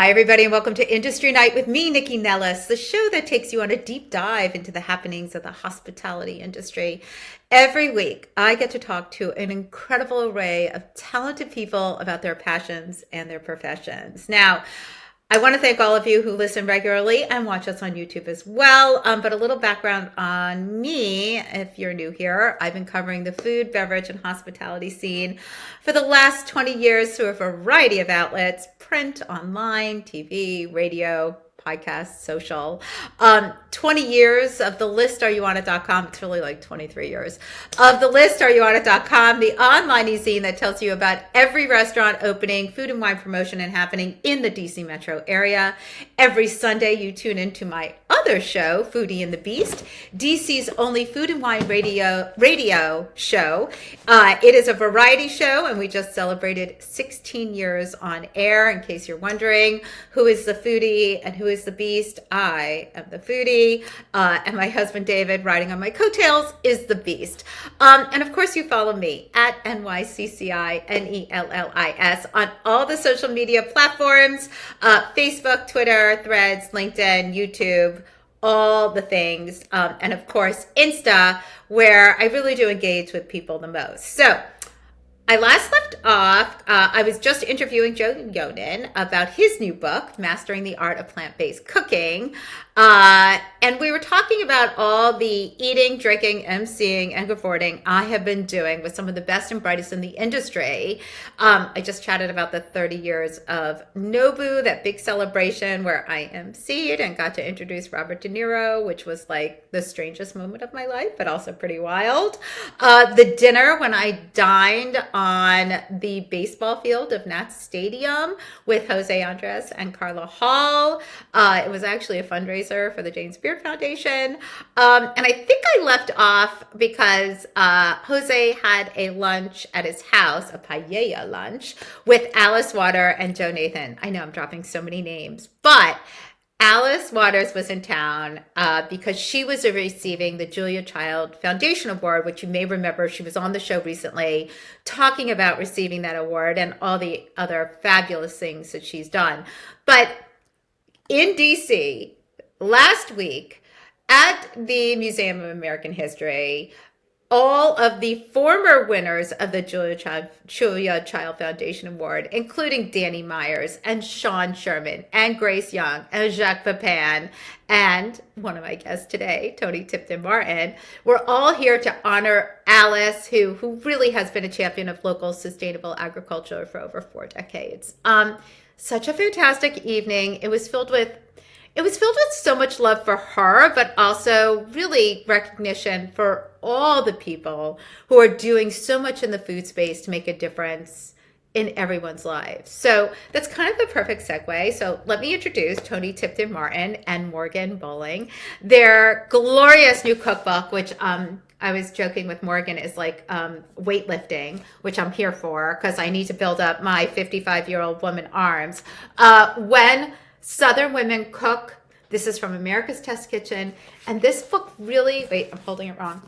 Hi, everybody, and welcome to Industry Night with me, Nycci Nellis, the show that takes you on a deep dive into the happenings of the hospitality industry. Every week, I get to talk to an incredible array of talented people about their passions and their professions. Now, I want to thank all of you who listen regularly and watch us on YouTube as well. But a little background on me, if you're new here, I've been covering the food, beverage, and hospitality scene for the last 20 years through a variety of outlets: print, online, TV, radio, podcast, social. 20 years of the list areyouonit.com. It's really like 23 years of the list areyouonit.com, the online e-zine that tells you about every restaurant opening, food and wine promotion and happening in the DC metro area. Every Sunday you tune into my other show, Foodie and the Beast, DC's only food and wine radio show. It is a variety show, and we just celebrated 16 years on air. In case you're wondering who is the foodie and who is the beast, I am the foodie, and my husband David, riding on my coattails, is the beast. And of course, you follow me at NYCCINELLIS on all the social media platforms: Facebook, Twitter, Threads, LinkedIn, YouTube, all the things, and of course Insta, where I really do engage with people the most. So I last left off, I was just interviewing Joan about his new book, Mastering the Art of Plant-Based Cooking. And we were talking about all the eating, drinking, emceeing, and reporting I have been doing with some of the best and brightest in the industry. I just chatted about the 30 years of Nobu, that big celebration where I emceed and got to introduce Robert De Niro, which was like the strangest moment of my life, but also pretty wild. The dinner when I dined on the baseball field of Nats Stadium with Jose Andres and Carla Hall. It was actually a fundraiser for the James Beard Foundation. And I think I left off because Jose had a lunch at his house, a paella lunch, with Alice Water and Joe Nathan. I know I'm dropping so many names, but Alice Waters was in town because she was receiving the Julia Child Foundation Award, which you may remember she was on the show recently talking about receiving that award and all the other fabulous things that she's done. But in DC, last week at the Museum of American History, all of the former winners of the Julia Child Foundation Award, including Danny Meyers and Sean Sherman and Grace Young and Jacques Pepin and one of my guests today, Toni Tipton Martin, we're all here to honor Alice, who really has been a champion of local sustainable agriculture for over 4 decades. Such a fantastic evening. It was filled with so much love for her, but also really recognition for all the people who are doing so much in the food space to make a difference in everyone's lives. So that's kind of the perfect segue. So let me introduce Toni Tipton Martin and Morgan Bolling. Their glorious new cookbook, which I was joking with Morgan, is like weightlifting, which I'm here for because I need to build up my 55-year-old woman arms. When Southern Women Cook. This is from America's Test Kitchen. And this book really, wait, I'm holding it wrong.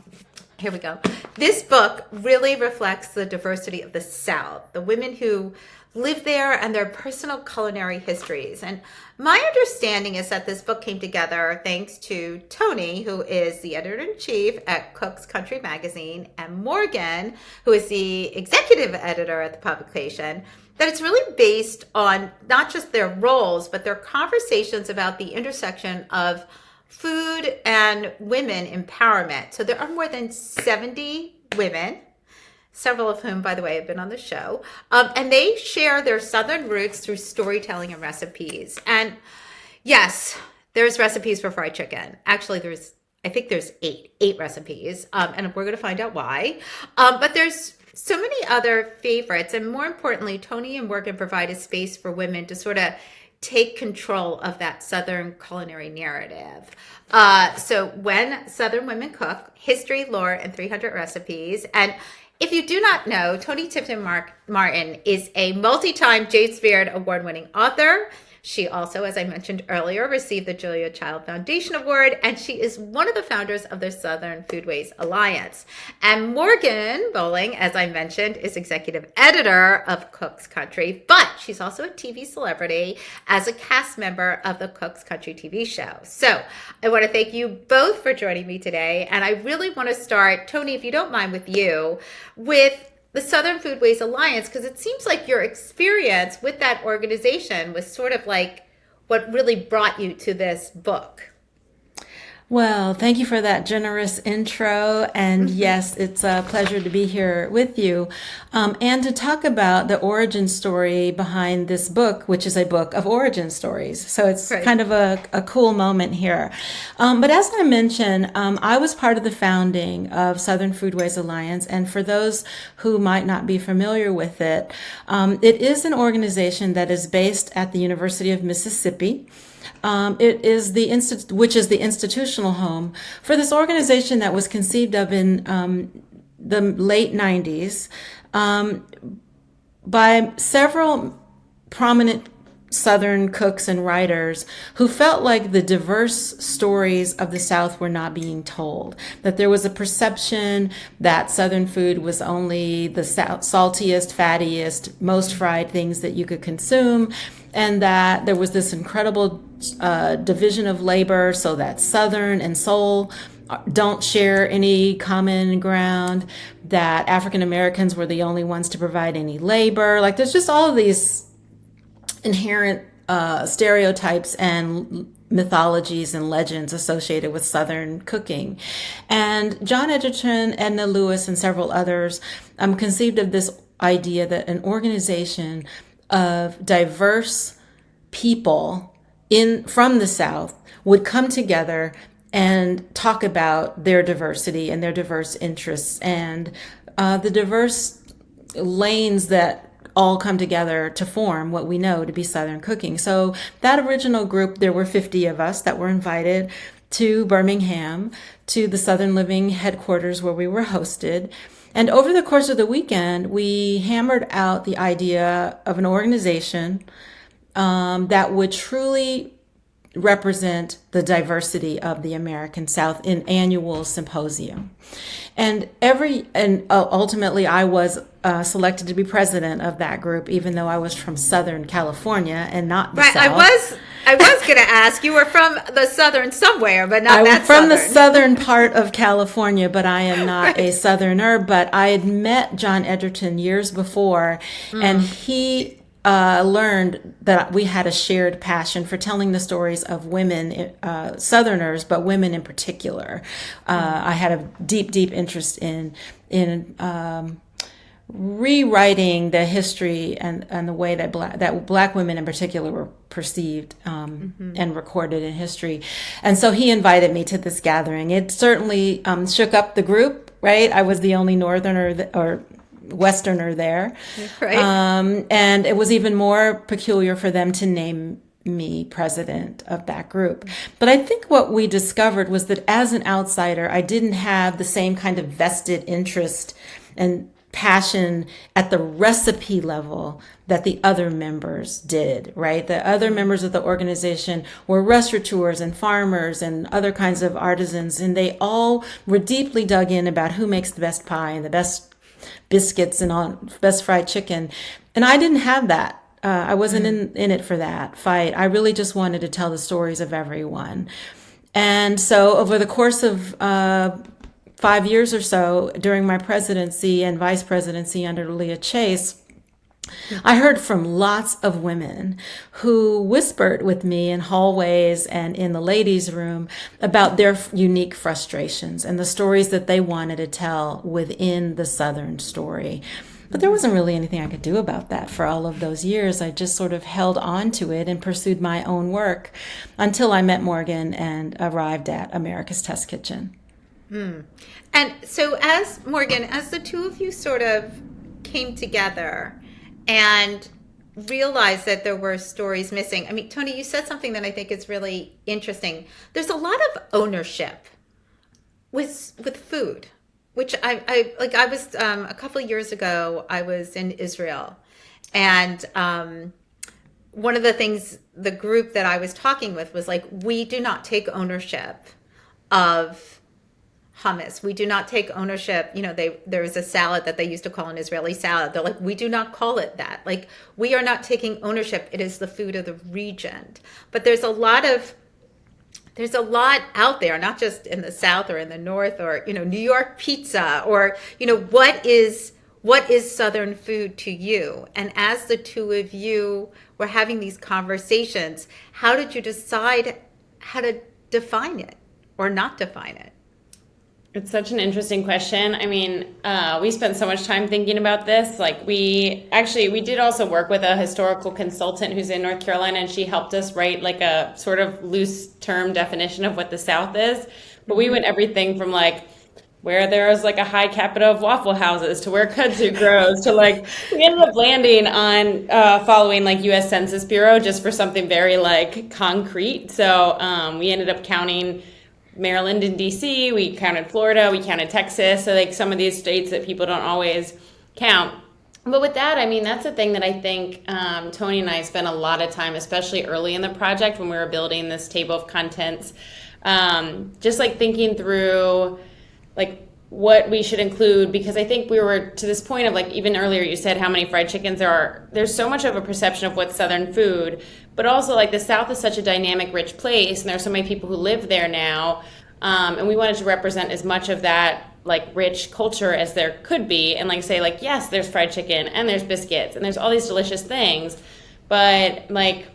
Here we go. This book really reflects the diversity of the South, the women who live there and their personal culinary histories. And my understanding is that this book came together thanks to Toni, who is the editor-in-chief at Cook's Country Magazine, and Morgan, who is the executive editor at the publication, that it's really based on not just their roles, but their conversations about the intersection of food and women empowerment. So there are more than 70 women, several of whom, by the way, have been on the show, and they share their Southern roots through storytelling and recipes. And yes, there's recipes for fried chicken. Actually, I think there's eight recipes, and we're going to find out why. But there's so many other favorites, and more importantly, Toni and Morgan provide a space for women to sort of take control of that Southern culinary narrative. So when Southern Women Cook, History, Lore, and 300 Recipes. And if you do not know, Toni Tipton Martin is a multi-time James Beard award-winning author. She also, as I mentioned earlier, received the Julia Child Foundation Award, and she is one of the founders of the Southern Foodways Alliance. And Morgan Bolling, as I mentioned, is executive editor of Cook's Country, but she's also a TV celebrity as a cast member of the Cook's Country TV show. So I want to thank you both for joining me today. And I really want to start, Toni, if you don't mind, with you, with the Southern Foodways Alliance, because it seems like your experience with that organization was sort of like what really brought you to this book. Well, thank you for that generous intro. And yes, it's a pleasure to be here with you and to talk about the origin story behind this book, which is a book of origin stories. So it's kind of a cool moment here. But as I mentioned, I was part of the founding of Southern Foodways Alliance. And for those who might not be familiar with it, it is an organization that is based at the University of Mississippi. It is which is the institutional home for this organization that was conceived of in the late 90s by several prominent Southern cooks and writers who felt like the diverse stories of the South were not being told, that there was a perception that Southern food was only the saltiest, fattiest, most fried things that you could consume, and that there was this incredible division of labor so that Southern and Soul don't share any common ground, that African Americans were the only ones to provide any labor. Like there's just all of these inherent stereotypes and mythologies and legends associated with Southern cooking. And John Edgerton, Edna Lewis, and several others conceived of this idea that an organization of diverse people from the South would come together and talk about their diversity and their diverse interests and the diverse lanes that all come together to form what we know to be Southern cooking. So that original group, there were 50 of us that were invited to Birmingham, to the Southern Living headquarters where we were hosted. And over the course of the weekend, we hammered out the idea of an organization that would truly represent the diversity of the American South in annual symposium. And ultimately I was selected to be president of that group, even though I was from Southern California and not the South. I was going to ask, you were from the Southern somewhere, but not that Southern. I'm from the Southern part of California, but I am not a Southerner. But I had met John Edgerton years before, and he learned that we had a shared passion for telling the stories of women, Southerners, but women in particular. I had a deep interest in rewriting the history and the way that black women in particular were perceived and recorded in history. And so he invited me to this gathering. It certainly shook up the group, right? I was the only Northerner or Westerner there. Right. And it was even more peculiar for them to name me president of that group. But I think what we discovered was that as an outsider, I didn't have the same kind of vested interest and passion at the recipe level that the other members did, right? The other members of the organization were restaurateurs and farmers and other kinds of artisans, and they all were deeply dug in about who makes the best pie and the best biscuits and all, best fried chicken. And I didn't have that. I wasn't in it for that fight. I really just wanted to tell the stories of everyone. And so over the course of 5 years or so during my presidency and vice presidency under Leah Chase, I heard from lots of women who whispered with me in hallways and in the ladies' room about their unique frustrations and the stories that they wanted to tell within the Southern story. But there wasn't really anything I could do about that for all of those years. I just sort of held on to it and pursued my own work until I met Morgan and arrived at America's Test Kitchen. And so as the two of you sort of came together and realized that there were stories missing. I mean, Toni, you said something that I think is really interesting. There's a lot of ownership with food, which I was a couple of years ago, I was in Israel, and one of the things the group that I was talking with was like, we do not take ownership of hummus. We do not take ownership. There was a salad that they used to call an Israeli salad. They're like, we do not call it that. Like, we are not taking ownership. It is the food of the region. But there's a lot out there, not just in the South or in the North, or, New York pizza, or, what is Southern food to you? And as the two of you were having these conversations, how did you decide how to define it or not define it? It's such an interesting question. I mean, we spent so much time thinking about this. Like, we did also work with a historical consultant who's in North Carolina, and she helped us write like a sort of loose term definition of what the South is. But we went everything from like where there's like a high capita of Waffle Houses to where kudzu grows to like, we ended up landing on following like US Census Bureau just for something very like concrete. So we ended up counting Maryland and DC, we counted Florida, we counted Texas, so like some of these states that people don't always count. But with that, I mean, that's the thing that I think Toni and I spent a lot of time, especially early in the project when we were building this table of contents, just like thinking through like what we should include, because I think we were to this point of like, even earlier you said how many fried chickens there are. There's so much of a perception of what's Southern food, but also like the South is such a dynamic, rich place, and there's so many people who live there now, and we wanted to represent as much of that like rich culture as there could be, and like say like, yes, there's fried chicken and there's biscuits and there's all these delicious things, but like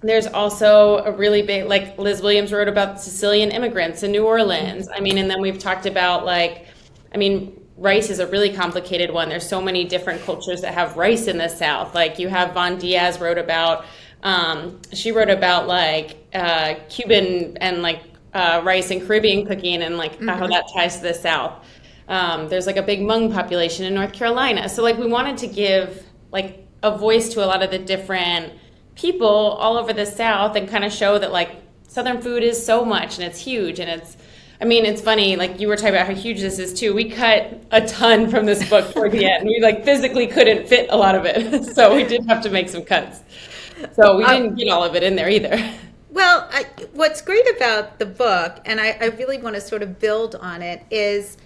there's also a really big, like Liz Williams wrote about Sicilian immigrants in New Orleans. I mean, and then we've talked about like, I mean, rice is a really complicated one. There's so many different cultures that have rice in the South. Like you have Von Diaz wrote about, she wrote about like Cuban and like rice and Caribbean cooking and like how that ties to the South. There's like a big Hmong population in North Carolina. So like we wanted to give like a voice to a lot of the different people all over the South and kind of show that like Southern food is so much and it's huge. And it's, I mean, it's funny, like you were talking about how huge this is too. We cut a ton from this book toward the end. We like physically couldn't fit a lot of it. So we did have to make some cuts. So we didn't get all of it in there either. Well, what's great about the book, and I really want to sort of build on it, is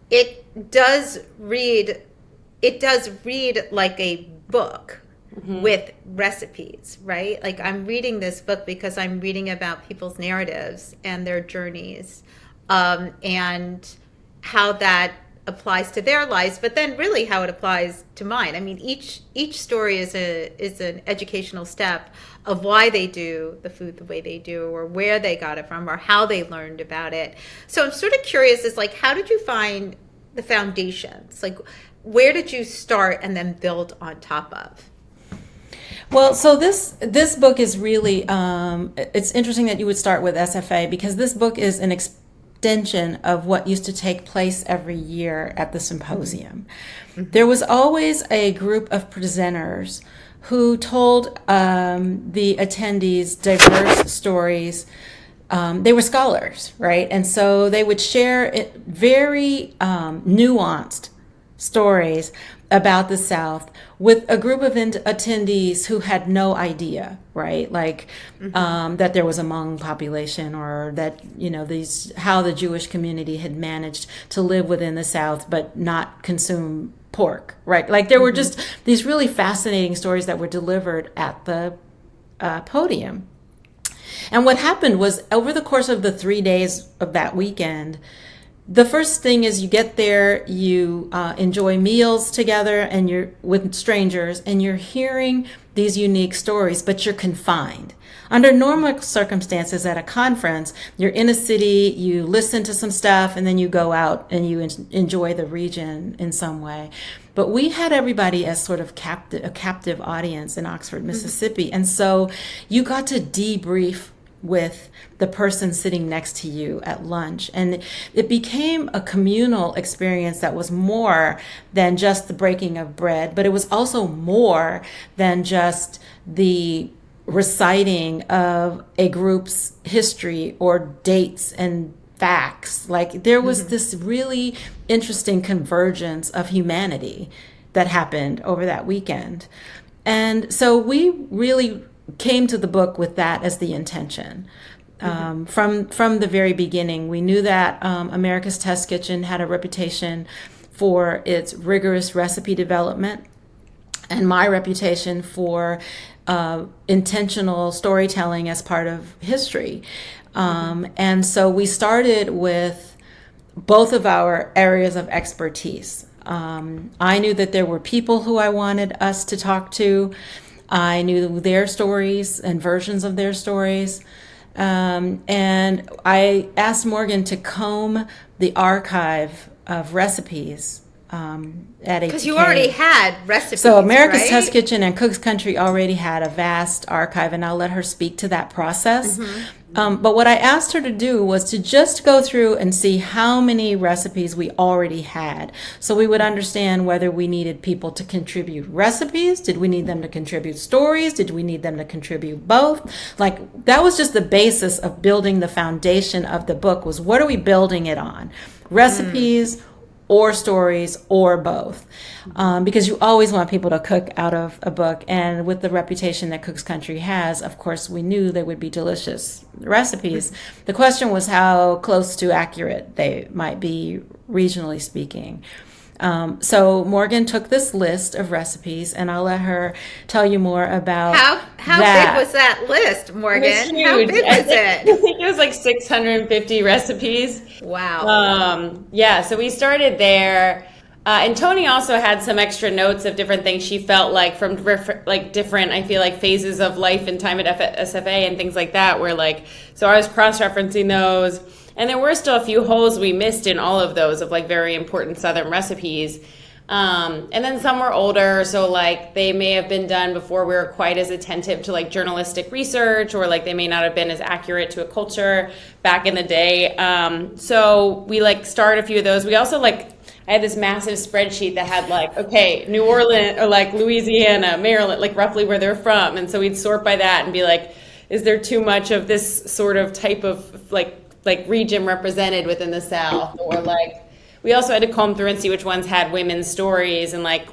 it does read like a book. With recipes, right? Like I'm reading this book because I'm reading about people's narratives and their journeys, and how that applies to their lives, but then really how it applies to mine. I mean, each story is an educational step of why they do the food the way they do, or where they got it from, or how they learned about it. So I'm sort of curious, is like, how did you find the foundations? Like, where did you start and then build on top of? Well, so this book is really, it's interesting that you would start with SFA, because this book is an extension of what used to take place every year at the Symposium. There was always a group of presenters who told the attendees diverse stories. They were scholars, right? And so they would share very nuanced stories about the South with a group of attendees who had no idea, right? Like that there was a Hmong population, or that, how the Jewish community had managed to live within the South but not consume pork, right? Like there were just these really fascinating stories that were delivered at the podium. And what happened was, over the course of the 3 days of that weekend, the first thing is you get there, you enjoy meals together, and you're with strangers, and you're hearing these unique stories, but you're confined. Under normal circumstances at a conference, you're in a city, you listen to some stuff, and then you go out and you enjoy the region in some way. But we had everybody as sort of a captive audience in Oxford, Mississippi. And so you got to debrief with the person sitting next to you at lunch. And it became a communal experience that was more than just the breaking of bread, but it was also more than just the reciting of a group's history or dates and facts. Like there was this really interesting convergence of humanity that happened over that weekend. And so we really came to the book with that as the intention. From the very beginning, we knew that America's Test Kitchen had a reputation for its rigorous recipe development, and my reputation for intentional storytelling as part of history. And so we started with both of our areas of expertise. I knew that there were people who I wanted us to talk to. I knew their stories and versions of their stories. And I asked Morgan to comb the archive of recipes at Because you already had recipes, so America's right? Test Kitchen and Cook's Country already had a vast archive, and I'll let her speak to that process. But what I asked her to do was to just go through and see how many recipes we already had, so we would understand whether we needed people to contribute recipes, did we need them to contribute stories, did we need them to contribute both? Like, that was just the basis of building the foundation of the book, was what are we building it on? Recipes or stories or both, because you always want people to cook out of a book. And with the reputation that Cook's Country has, of course, we knew they would be delicious recipes. The question was how close to accurate they might be, regionally speaking. So Morgan took this list of recipes, and I'll let her tell you more about how that. big was that list, Morgan? It was huge. How big was I it? think it was like 650 recipes. Wow. Yeah, so we started there. And Toni also had some extra notes of different things she felt like from different, I feel like, phases of life and time at SFA and things like that, where like, so I was cross-referencing those. And there were still a few holes we missed in all of those of like very important Southern recipes. And then some were older, so like they may have been done before we were quite as attentive to like journalistic research, or like they may not have been as accurate to a culture back in the day. So we like started a few of those. We also I had this massive spreadsheet that had like, okay, New Orleans or like Louisiana, Maryland, like roughly where they're from. And so we'd sort by that and be like, is there too much of this sort of type of like region represented within the South? Or like, we also had to comb through and see which ones had women's stories and like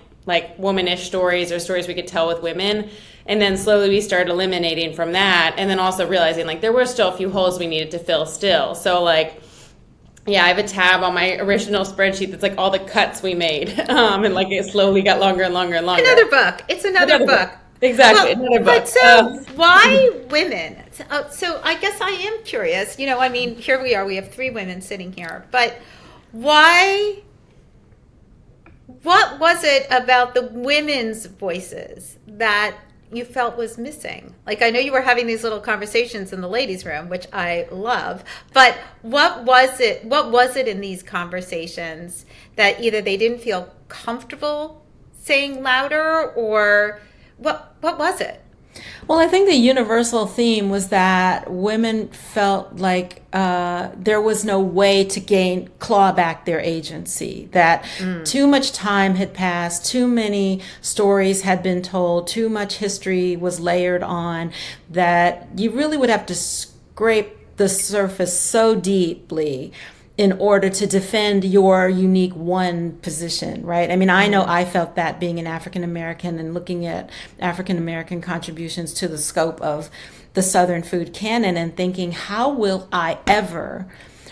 womanish stories or stories we could tell with women. And then slowly we started eliminating from that. And then also realizing like there were still a few holes we needed to fill still. So like, yeah, I have a tab on my original spreadsheet that's like all the cuts we made. And like it slowly got longer and longer and longer. Another book. It's another book. Exactly, another book. But so why women? So I guess I am curious. I mean, here we are. We have 3 women sitting here. But why? What was it about the women's voices that you felt was missing? Like, I know you were having these little conversations in the ladies' room, which I love. But what was it? What was it in these conversations that either they didn't feel comfortable saying louder, or what was it? Well, I think the universal theme was that women felt like there was no way to claw back their agency, that too much time had passed, too many stories had been told, too much history was layered on, that you really would have to scrape the surface so deeply in order to defend your unique one position, right? I mean, I know I felt that being an African American and looking at African American contributions to the scope of the Southern food canon and thinking, how will I ever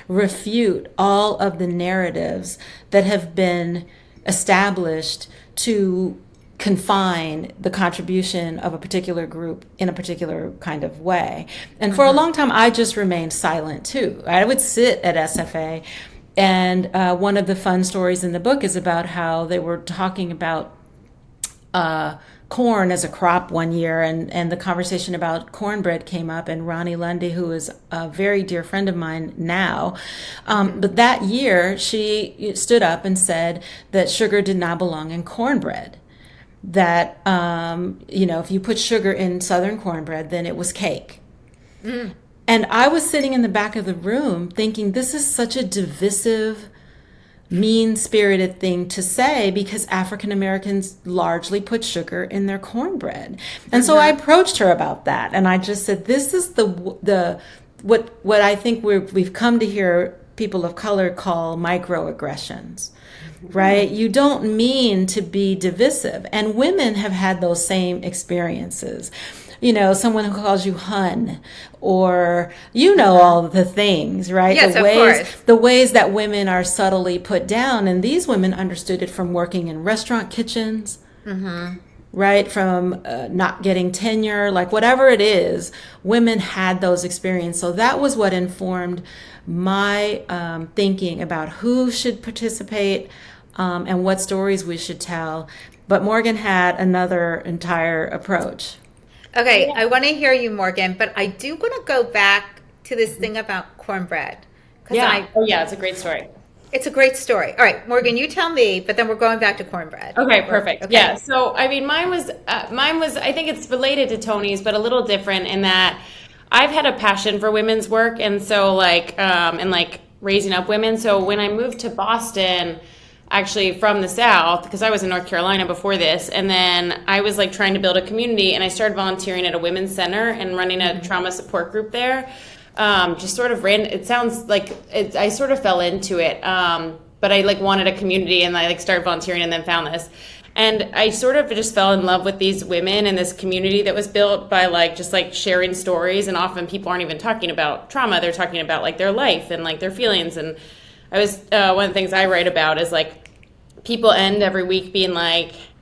refute all of the narratives that have been established to confine the contribution of a particular group in a particular kind of way. And for a long time, I just remained silent too. I would sit at SFA, and one of the fun stories in the book is about how they were talking about corn as a crop one year, and the conversation about cornbread came up, and Ronnie Lundy, who is a very dear friend of mine now, but that year she stood up and said that sugar did not belong in cornbread. That, if you put sugar in Southern cornbread, then it was cake. And I was sitting in the back of the room thinking, this is such a divisive, mean-spirited thing to say, because African Americans largely put sugar in their cornbread. And so I approached her about that. And I just said, this is what I think we've come to hear people of color call microaggressions, right? You don't mean to be divisive. And women have had those same experiences. You know, someone who calls you hun, or all the things, right? Yes, the of ways, course. the ways that women are subtly put down. And these women understood it from working in restaurant kitchens, right? From not getting tenure, like whatever it is, women had those experiences. So that was what informed my thinking about who should participate and what stories we should tell. But Morgan had another entire approach. Okay, I want to hear you, Morgan, but I do want to go back to this thing about cornbread. It's a great story. It's a great story. All right, Morgan, you tell me, but then we're going back to cornbread. Okay, perfect. Okay. Yeah. So, I mean, mine was, I think it's related to Toni's, but a little different in that I've had a passion for women's work. And so and raising up women. So when I moved to Boston, actually from the South, because I was in North Carolina before this, and then I was trying to build a community, and I started volunteering at a women's center and running a trauma support group there. Just sort of it sounds like I sort of fell into it, but I wanted a community, and I started volunteering and then found this. And I sort of just fell in love with these women and this community that was built by just sharing stories. And often people aren't even talking about trauma. They're talking about their life and their feelings. And I was, one of the things I write about is people end every week being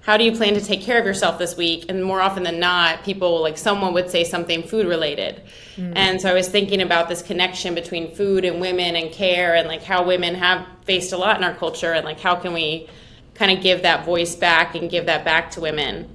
how do you plan to take care of yourself this week? And more often than not, people, someone would say something food related. And so I was thinking about this connection between food and women and care, and how women have faced a lot in our culture, and how can we kind of give that voice back and give that back to women.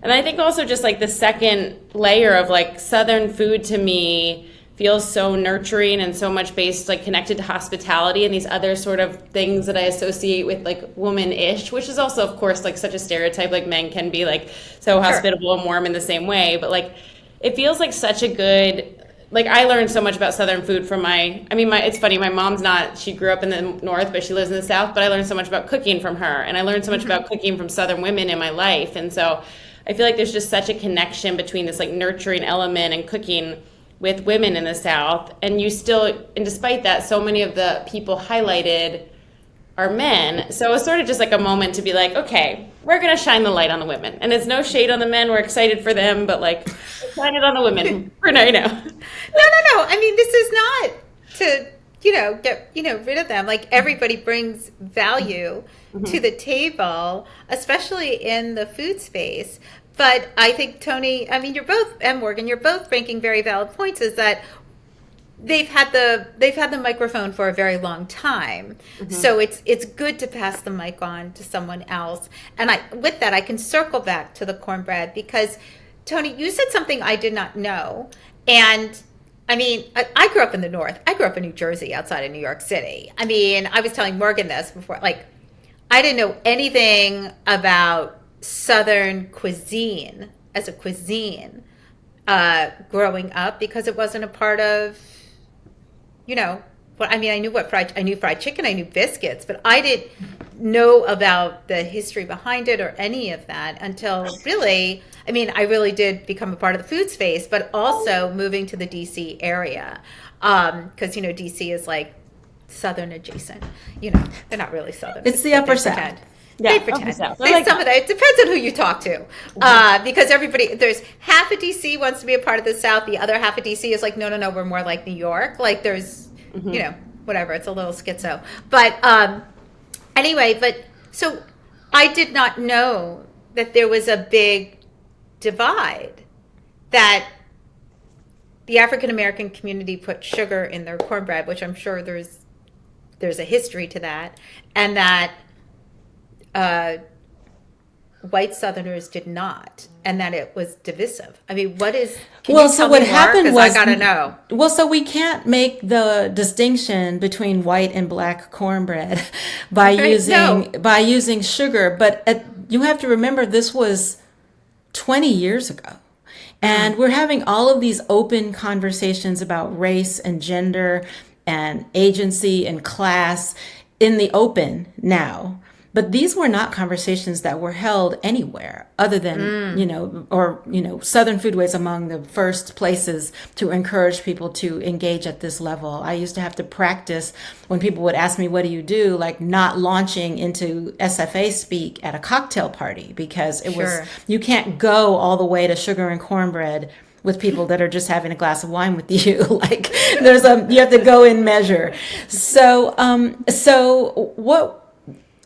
And I think also just the second layer of Southern food to me feels so nurturing and so much based connected to hospitality and these other sort of things that I associate with woman-ish, which is also of course such a stereotype, men can be so hospitable and warm in the same way, but it feels such a good, I learned so much about Southern food from it's funny, my mom's she grew up in the North, but she lives in the South, but I learned so much about cooking from her, and I learned so much about cooking from Southern women in my life. And so I feel there's just such a connection between this nurturing element and cooking with women in the South, and despite that, so many of the people highlighted are men. So it was sort of just a moment to be okay, we're going to shine the light on the women. And it's no shade on the men. We're excited for them, but shine it on the women for now. No. I mean, this is not to, get, rid of them. Everybody brings value to the table, especially in the food space. But I think, Toni, and Morgan, you're both making very valid points, is that they've had the microphone for a very long time. So it's good to pass the mic on to someone else. And with that, I can circle back to the cornbread, because Toni, you said something I did not know. And I grew up in the North. I grew up in New Jersey, outside of New York City. I was telling Morgan this before, I didn't know anything about Southern cuisine as a cuisine growing up, because it wasn't a part of, I knew fried chicken, I knew biscuits, but I didn't know about the history behind it or any of that until really, I really did become a part of the food space, but also moving to the DC area, because DC is Southern adjacent. They're not really Southern. It's the upper South. They pretend. Some of that. It depends on who you talk to, because there's half of DC wants to be a part of the South. The other half of DC is no, we're more like New York. There's, whatever. It's a little schizo. But anyway, so I did not know that there was a big divide, that the African American community put sugar in their cornbread, which I'm sure there's a history to that, and that white Southerners did not, and that it was divisive. What is? What happened was, I gotta know. Well, so we can't make the distinction between white and black cornbread by using sugar, but you have to remember this was 20 years ago. And we're having all of these open conversations about race and gender and agency and class in the open now. But these were not conversations that were held anywhere other than, Southern Food was among the first places to encourage people to engage at this level. I used to have to practice when people would ask me, what do you do? Like not launching into SFA speak at a cocktail party, because it was, you can't go all the way to sugar and cornbread with people that are just having a glass of wine with you. Like you have to go in measure.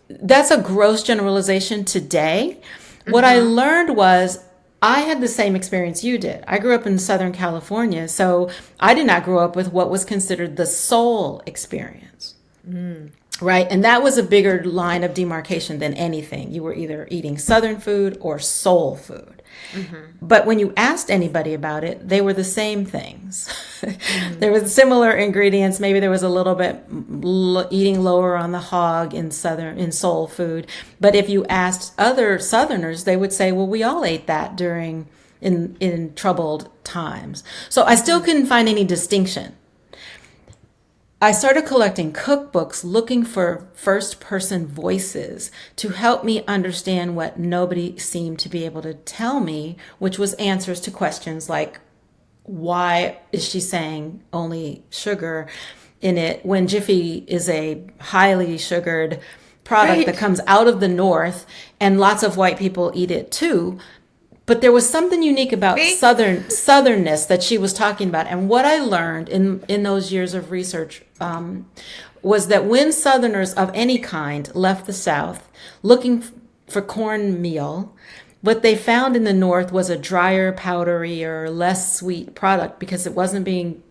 That's a gross generalization today. What I learned was I had the same experience you did. I grew up in Southern California, so I did not grow up with what was considered the soul experience. Right? And that was a bigger line of demarcation than anything. You were either eating Southern food or soul food. But when you asked anybody about it, they were the same things. There was similar ingredients. Maybe there was a little bit eating lower on the hog in soul food. But if you asked other Southerners, they would say, well, we all ate that in troubled times. So I still couldn't find any distinction. I started collecting cookbooks looking for first-person voices to help me understand what nobody seemed to be able to tell me, which was answers to questions like, why is she saying only sugar in it when Jiffy is a highly sugared product that comes out of the North and lots of white people eat it too? But there was something unique about southernness that she was talking about. And what I learned in those years of research was that when Southerners of any kind left the South looking for cornmeal, what they found in the North was a drier, powdery, or less sweet product because it wasn't being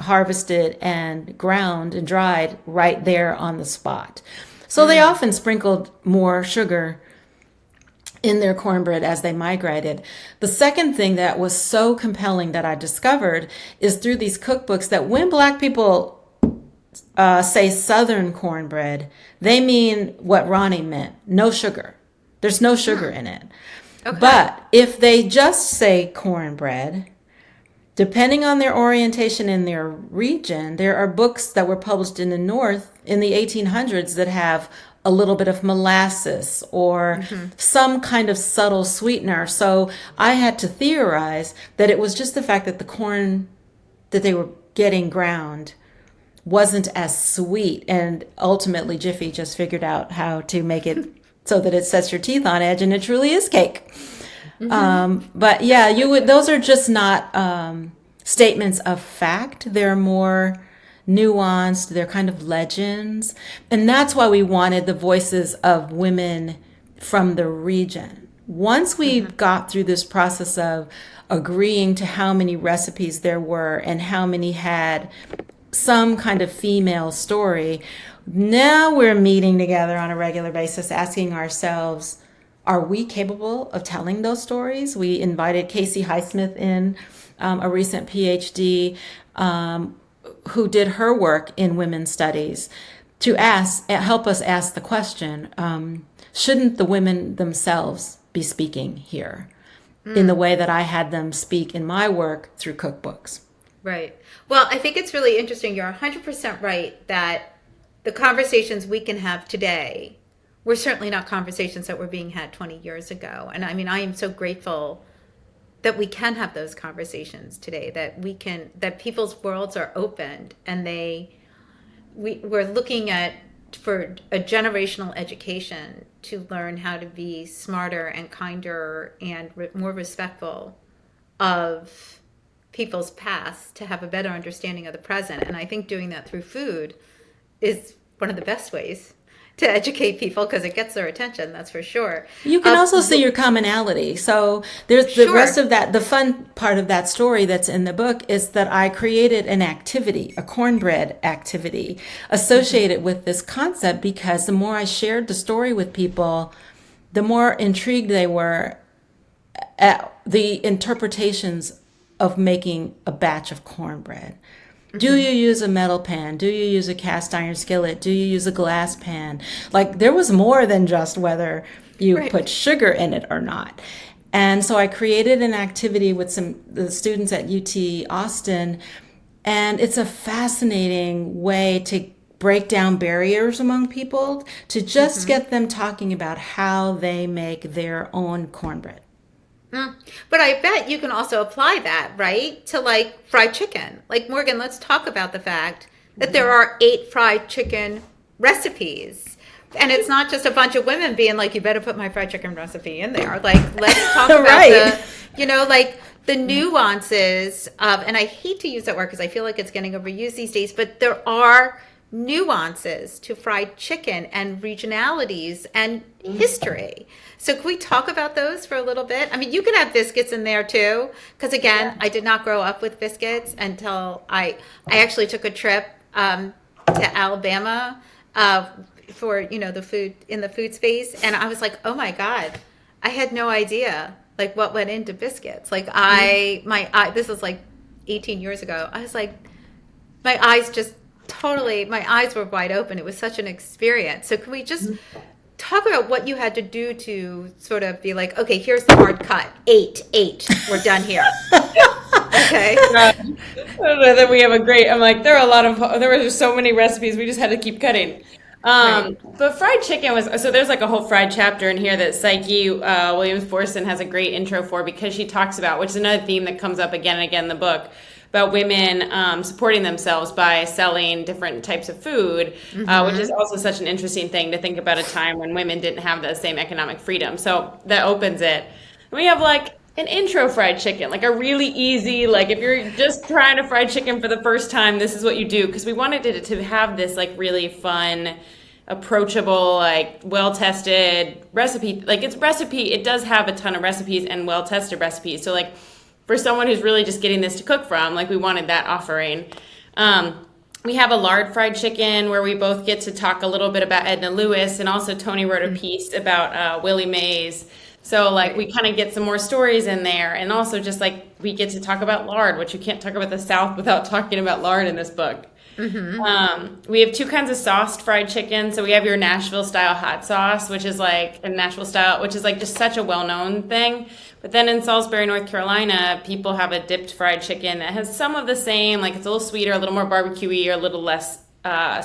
harvested and ground and dried right there on the spot. So they often sprinkled more sugar in their cornbread as they migrated. The second thing that was so compelling that I discovered is through these cookbooks that when Black people say Southern cornbread, they mean what Ronnie meant, no sugar. There's no sugar in it. Okay. But if they just say cornbread, depending on their orientation in their region, there are books that were published in the North in the 1800s that have a little bit of molasses or some kind of subtle sweetener. So I had to theorize that it was just the fact that the corn that they were getting ground wasn't as sweet. And ultimately, Jiffy just figured out how to make it so that it sets your teeth on edge and it truly is cake. But yeah, those are just not statements of fact. They're more nuanced, they're kind of legends. And that's why we wanted the voices of women from the region. Once we got through this process of agreeing to how many recipes there were and how many had some kind of female story, now we're meeting together on a regular basis, asking ourselves, are we capable of telling those stories? We invited Casey Highsmith in, a recent PhD, who did her work in women's studies, to help us ask the question, shouldn't the women themselves be speaking here in the way that I had them speak in my work through cookbooks? Right. Well, I think it's really interesting. You're 100% right that the conversations we can have today were certainly not conversations that were being had 20 years ago. And I mean, I am so grateful that we can have those conversations today, that people's worlds are opened and we're looking for a generational education to learn how to be smarter and kinder and more respectful of people's past, to have a better understanding of the present. And I think doing that through food is one of the best ways to educate people, because it gets their attention, that's for sure. You can also see your commonality. So there's the rest of that. The fun part of that story that's in the book is that I created an activity, a cornbread activity associated with this concept, because the more I shared the story with people, the more intrigued they were at the interpretations of making a batch of cornbread. Do you use a metal pan? Do you use a cast iron skillet? Do you use a glass pan? Like, there was more than just whether you put sugar in it or not. And so I created an activity with the students at UT Austin, and it's a fascinating way to break down barriers among people, to just get them talking about how they make their own cornbread. But I bet you can also apply that, right, to like fried chicken. Like, Morgan, let's talk about the fact that there are 8 fried chicken recipes. And it's not just a bunch of women being like, you better put my fried chicken recipe in there. Like, let's talk about Right. like the nuances of, and I hate to use that word because I feel like it's getting overused these days, but there are nuances to fried chicken and regionalities and history. So can we talk about those for a little bit? I mean, you can have biscuits in there too, because again, I did not grow up with biscuits until I actually took a trip to Alabama for the food in the food space, and I was like, oh my God, I had no idea like what went into biscuits. Like this was like 18 years ago. I was like, my eyes were wide open. It was such an experience. So can we just talk about what you had to do to sort of be like, okay, here's the hard cut. 8, we're done here. Okay. Then we have I'm like, there were just so many recipes. We just had to keep cutting. But fried chicken so there's like a whole fried chapter in here that Psyche Williams-Borson has a great intro for, because she talks about, which is another theme that comes up again and again in the book, about women supporting themselves by selling different types of food, which is also such an interesting thing to think about, a time when women didn't have the same economic freedom. So that opens it. And we have like an intro fried chicken, like a really easy, like if you're just trying to fry chicken for the first time, this is what you do. Because we wanted it to have this like really fun, approachable, like well-tested recipe. Like it does have a ton of recipes and well-tested recipes. So like for someone who's really just getting this to cook from, like we wanted that offering. We have a lard fried chicken where we both get to talk a little bit about Edna Lewis, and also Toni wrote a piece about Willie Mays. So like we kind of get some more stories in there, and also just like we get to talk about lard, which you can't talk about the South without talking about lard in this book. We have 2 kinds of sauced fried chicken. So we have your Nashville style hot sauce, which is like just such a well-known thing. But then in Salisbury, North Carolina, people have a dipped fried chicken that has some of the same, like it's a little sweeter, a little more barbecue-y, or a little less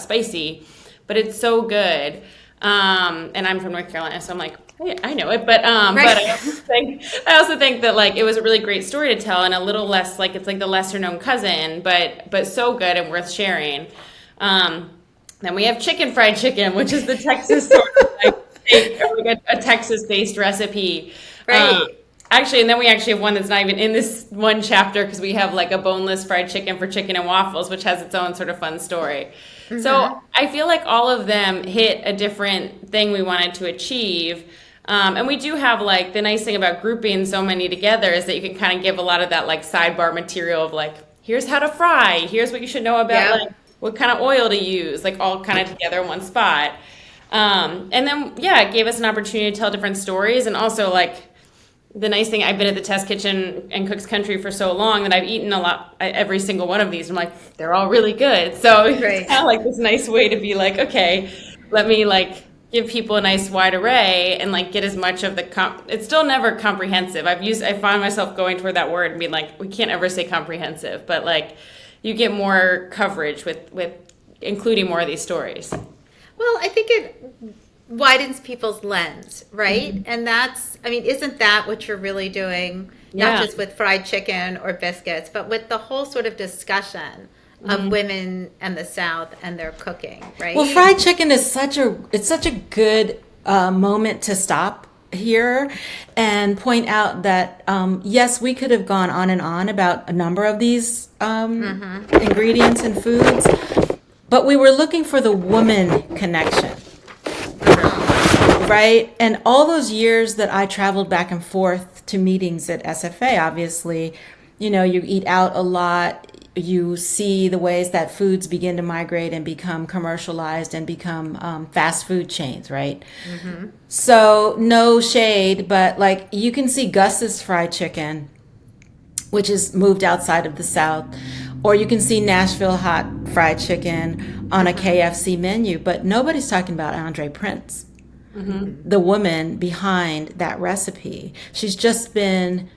spicy, but it's so good. And I'm from North Carolina, so I'm like, hey, I know it, but I also think that like it was a really great story to tell, and a little less like it's like the lesser known cousin, but so good and worth sharing. Then we have chicken fried chicken, which is the Texas sort of like a Texas based recipe. Right. Actually, and then we actually have one that's not even in this one chapter, because we have like a boneless fried chicken for chicken and waffles, which has its own sort of fun story. So I feel like all of them hit a different thing we wanted to achieve. And we do have like the nice thing about grouping so many together is that you can kind of give a lot of that like sidebar material of like, here's how to fry, here's what you should know about like what kind of oil to use, like all kind of together in one spot. And then, it gave us an opportunity to tell different stories. And also like the nice thing, I've been at the test kitchen and Cook's Country for so long that I've eaten a lot, every single one of these. I'm like, they're all really good. So it's kind of like this nice way to be like, okay, let me like give people a nice wide array and like get as much of the it's still never comprehensive. I find myself going toward that word and being like, we can't ever say comprehensive, but like you get more coverage with including more of these stories. Well, I think it widens people's lens, right? And isn't that what you're really doing? Not just with fried chicken or biscuits, but with the whole sort of discussion of women and the South and their cooking, right? Well, fried chicken is such a good moment to stop here and point out that yes, we could have gone on and on about a number of these ingredients and foods, but we were looking for the woman connection, right? And all those years that I traveled back and forth to meetings at SFA, obviously, you eat out a lot. You see the ways that foods begin to migrate and become commercialized and become fast food chains, right? So no shade, but like you can see Gus's fried chicken, which is moved outside of the South, or you can see Nashville hot fried chicken on a KFC menu, but nobody's talking about Andre Prince, the woman behind that recipe. She's just been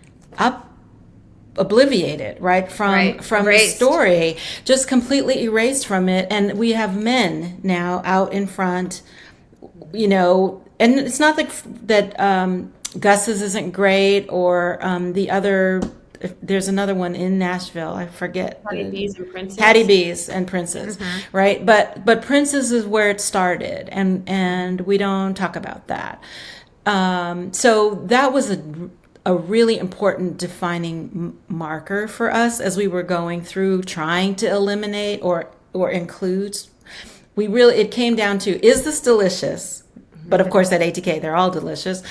obliviated, right, from the Erased. story, just completely erased from it. And we have men now out in front, you know, and it's not that Gus's isn't great, or the other. There's another one in Nashville. I forget. Hattie B's and Prince's. Hattie B's and Prince's, right? But Prince's is where it started, and we don't talk about that. So that was a really important defining marker for us as we were going through trying to eliminate or include. It came down to, is this delicious? But of course, at ATK, they're all delicious,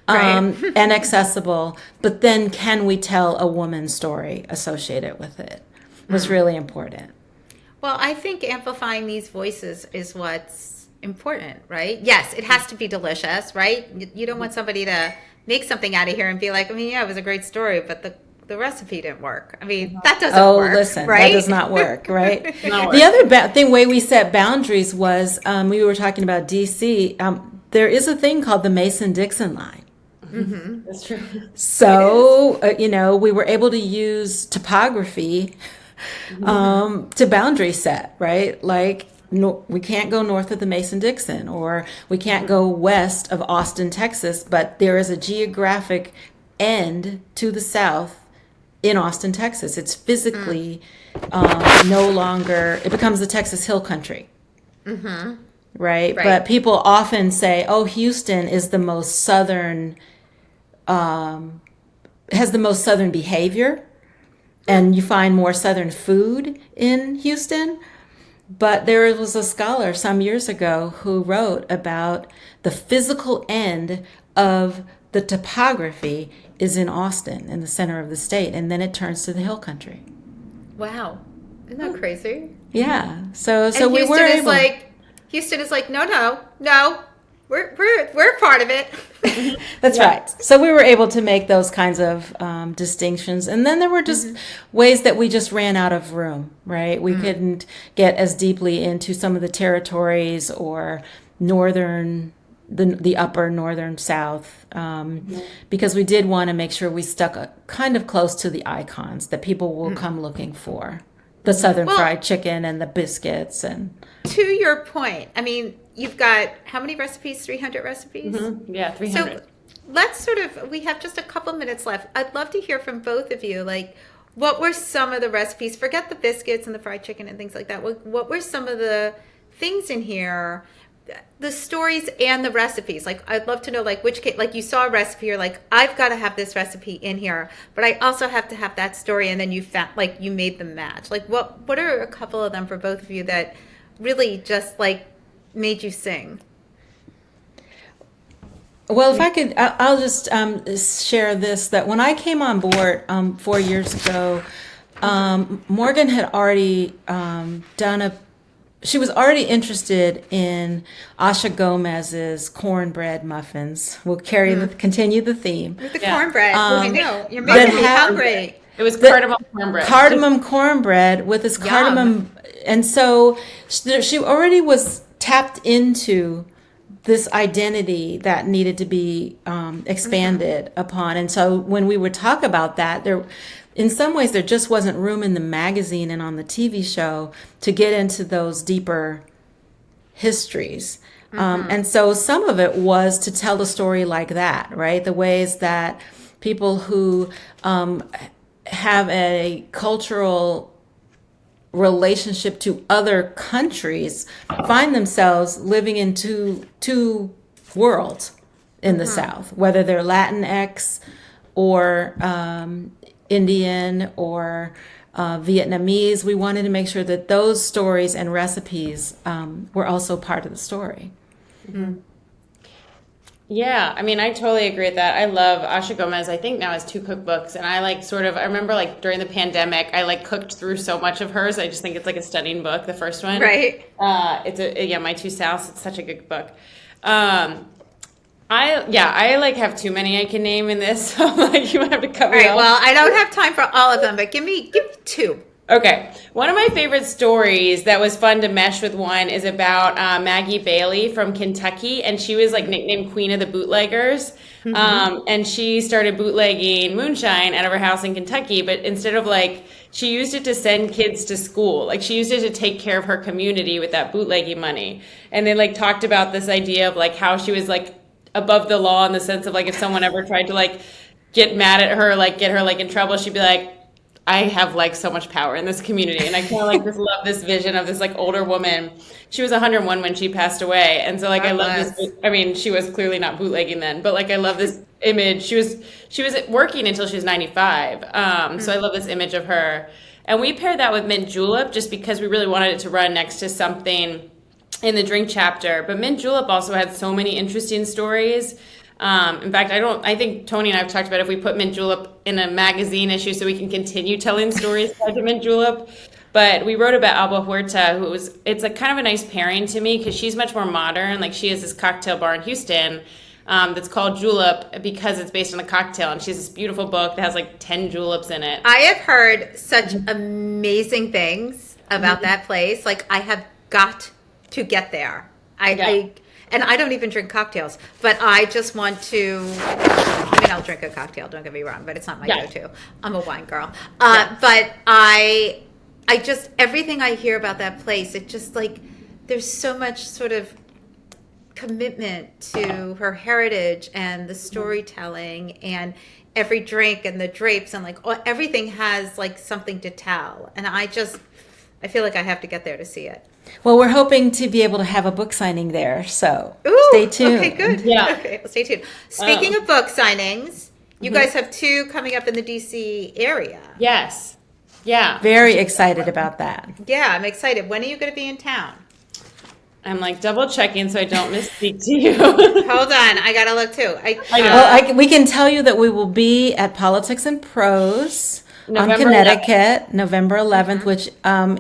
and accessible. But then, can we tell a woman's story associated with it? Was really important. Well, I think amplifying these voices is what's important, right? Yes, it has to be delicious, right? You don't want somebody to make something out of here and be like, I mean, yeah, it was a great story, but the recipe didn't work. I mean, that doesn't work. Oh, listen, right? That does not work, right? The other way we set boundaries was, we were talking about DC. There is a thing called the Mason-Dixon line. Mm-hmm. That's true. So, we were able to use topography to boundary set, right? Like, no, we can't go north of the Mason-Dixon, or we can't go west of Austin, Texas, but there is a geographic end to the south in Austin, Texas. It's physically no longer, it becomes the Texas Hill Country. Mm-hmm. Right? But people often say, oh, Houston is the most southern, has the most southern behavior, and you find more southern food in Houston. But there was a scholar some years ago who wrote about the physical end of the topography is in Austin, in the center of the state, and then it turns to the hill country. Wow. Isn't that crazy? Yeah. So and we were able... Houston is like, no, we're part of it. That's right. So we were able to make those kinds of distinctions. And then there were just ways that we just ran out of room, right? We couldn't get as deeply into some of the territories or the upper northern South, because we did want to make sure we stuck kind of close to the icons that people will come looking for. The Southern fried chicken and the biscuits. And to your point, I mean, you've got how many recipes? 300 recipes? Mm-hmm. Yeah, 300. So let's we have just a couple minutes left. I'd love to hear from both of you. Like, what were some of the recipes? Forget the biscuits and the fried chicken and things like that. What were some of the things in here? The stories and the recipes. Like, I'd love to know, like, like you saw a recipe, you're like, I've got to have this recipe in here, but I also have to have that story, and then you found, like, you made them match. Like, what are a couple of them for both of you that really just, like, made you sing? Well, if I could, I'll just share this, that when I came on board 4 years ago, Morgan had already she was already interested in Asha Gomez's cornbread muffins. We'll continue the theme. With the cornbread. I know. You're making me hungry. It was cardamom cornbread. Cardamom cornbread with this cardamom. And so she already was tapped into this identity that needed to be expanded upon. And so when we would talk about that, in some ways, there just wasn't room in the magazine and on the TV show to get into those deeper histories. And so some of it was to tell the story like that, right? The ways that people who have a cultural relationship to other countries find themselves living in two worlds in the South, whether they're Latinx or Indian or Vietnamese. We wanted to make sure that those stories and recipes were also part of the story. Mm-hmm. Yeah, I mean, I totally agree with that. I love Asha Gomez. I think now has 2 cookbooks, and I I remember during the pandemic, I cooked through so much of hers. I just think it's a stunning book, the first one. Right. It's My Two Souths. It's such a good book. I have too many I can name in this, so you might have to cut me off. Well, I don't have time for all of them, but give me 2. Okay. One of my favorite stories that was fun to mesh with one is about Maggie Bailey from Kentucky, and she was like nicknamed Queen of the Bootleggers. And she started bootlegging moonshine out of her house in Kentucky, but instead of like, she used it to send kids to school. Like she used it to take care of her community with that bootlegging money. And they like talked about this idea of like how she was like above the law in the sense of like if someone ever tried to like get mad at her, like get her like in trouble, she'd be like, I have like so much power in this community. And I kind of like just love this vision of this like older woman. She was 101 when she passed away. And so like I love this. I mean, she was clearly not bootlegging then, but like I love this image. She was working until she was 95. So I love this image of her. And we paired that with mint julep just because we really wanted it to run next to something in the drink chapter. But mint julep also had so many interesting stories. In fact, I think Toni and I have talked about if we put mint julep in a magazine issue so we can continue telling stories tied to mint julep. But we wrote about Alba Huerta, it's a kind of a nice pairing to me because she's much more modern. Like she has this cocktail bar in Houston that's called Julep because it's based on a cocktail. And she has this beautiful book that has like 10 juleps in it. I have heard such amazing things about that place. Like I have got to get there. And I don't even drink cocktails, but I just want to. I mean, I'll drink a cocktail. Don't get me wrong, but it's not my go-to. I'm a wine girl. But I just everything I hear about that place, it just like there's so much sort of commitment to her heritage and the storytelling and every drink and the drapes and like everything has like something to tell. And I feel like I have to get there to see it. Well, we're hoping to be able to have a book signing there, so stay tuned. Okay, good. Yeah. Okay, well, stay tuned. Speaking of book signings, you guys have 2 coming up in the DC area. Yes. Yeah. Very excited about that. Yeah, I'm excited. When are you going to be in town? I'm like double checking so I don't misspeak to you. Hold on, I gotta look too. I know. Well, we can tell you that we will be at Politics and Prose on November Connecticut, November 11th, which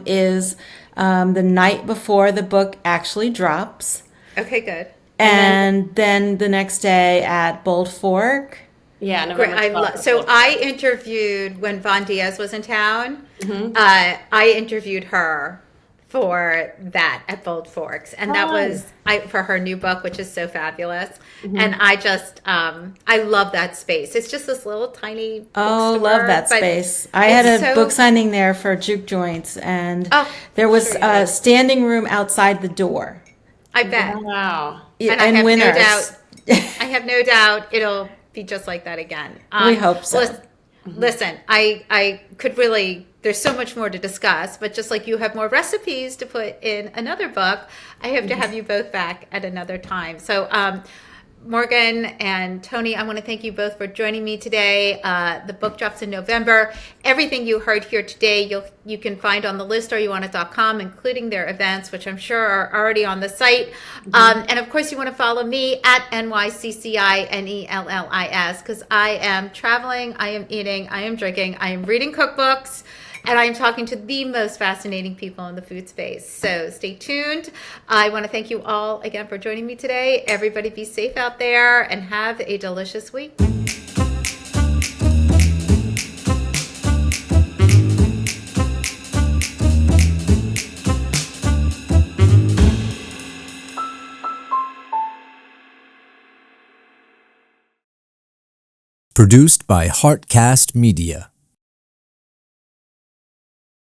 is the night before the book actually drops. Okay, good. And then the next day at Bold Fork. Yeah, Great. November 12th. So I interviewed when Von Diaz was in town. I interviewed her for that at Bold Forks, and that was for her new book, which is so fabulous. And I just I love that space. It's just this little tiny bookstore, Love that space. I had a book signing there for Juke Joints, and there was a standing room outside the door. I bet. Wow. And I have no doubt. I have no doubt it'll be just like that again. We hope so. Listen, I could really. There's so much more to discuss, but just like you have more recipes to put in another book, I hope to have you both back at another time. So, Morgan and Toni, I want to thank you both for joining me today. The book drops in November. Everything you heard here today, you can find on the listareyounit.com, including their events, which I'm sure are already on the site. And of course, you want to follow me at NYCCINELLIS, because I am traveling, I am eating, I am drinking, I am reading cookbooks, and I'm talking to the most fascinating people in the food space. So stay tuned. I want to thank you all again for joining me today. Everybody be safe out there and have a delicious week. Produced by Heartcast Media.